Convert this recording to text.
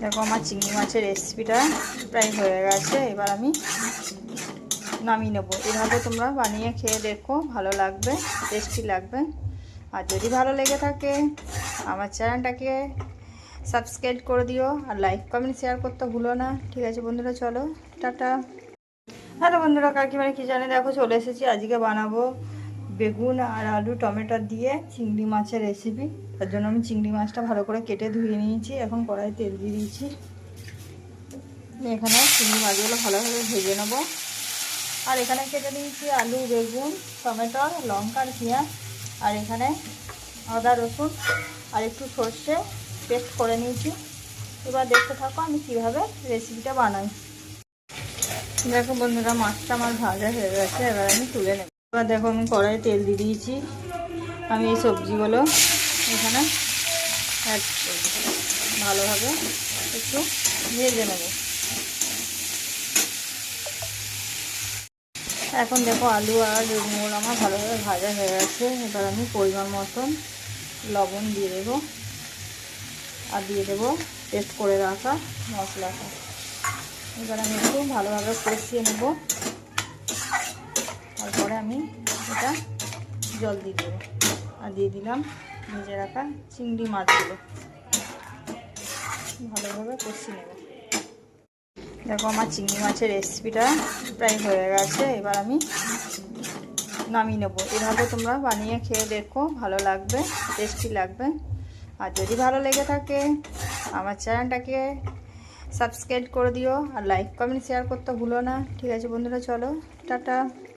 দেখো আমার চিংড়ি মাছের রেসিপিটা প্রায় হয়ে গেছে। এবার আমি নামিয়ে নেবো। এভাবে তোমরা বানিয়ে খেয়ে দেখো, ভালো লাগবে, টেস্টি লাগবে। আর যদি ভালো লেগে থাকে আমার চ্যানেলটাকে সাবস্ক্রাইব করে দিও, আর লাইক কমেন্ট শেয়ার করতে ভুলো না। ঠিক আছে বন্ধুরা, চলো টাটা। হ্যালো বন্ধুরা, কাকিমার কিচেনে দেখো চলে এসেছি। আজকে বানাবো বেগুন আর আলু টমেটো দিয়ে চিংড়ি মাছের রেসিপি। তার জন্য আমি চিংড়ি মাছটা ভালো করে কেটে ধুয়ে নিয়েছি। এখন কড়াই তেল দিয়ে দিয়েছি। এখানে চিংড়ি মাছগুলো ভালোভাবে ভেজে নেবো। আর এখানে কেটে নিয়েছি আলু, বেগুন, টমেটো, লঙ্কা আর পেঁয়াজ। আর এখানে আদা, রসুন আর একটু সর্ষে পেস্ট করে নিয়েছি। এবার দেখতে থাকো আমি কীভাবে রেসিপিটা বানাই। দেখো বন্ধুরা, মাছটা আমার ভাজা হয়ে গেছে। এবার আমি তুলে নেব। এবার দেখো আমি কড়াইয়ে তেল দিয়ে দিয়েছি। আমি এই সবজিগুলো এখানে অ্যাড করব, ভালোভাবে একটু ভেজে নেব। এখন দেখো আলু আর বেগুনগুলো আমার ভালোভাবে ভাজা হয়ে গেছে। এবার আমি পরিমাণ মতন লবণ দিয়ে দেবো, আর দিয়ে দেবো পেস্ট করে রাখা মশলাটা। এবার আমি একটু ভালোভাবে কষিয়ে নেব। তারপরে আমি এটা জল দিয়ে দেবো, আর দিয়ে দিলাম ভেজে রাখা চিংড়ি মাছগুলো। ভালোভাবে কষিয়ে নেব। দেখো আমার চিংড়ি মাছের রেসিপিটা প্রায় হয়ে গেছে। এবার আমি নামিয়ে নেবো। এভাবে তোমরা বানিয়ে খেয়ে দেখো, ভালো লাগবে, টেস্টি লাগবে। আর যদি ভালো লেগে থাকে আমার চ্যানেলটাকে সাবস্ক্রাইব করে দিও, আর লাইক কমেন্ট শেয়ার করতে ভুলো না। ঠিক আছে বন্ধুরা, চলো টাটা।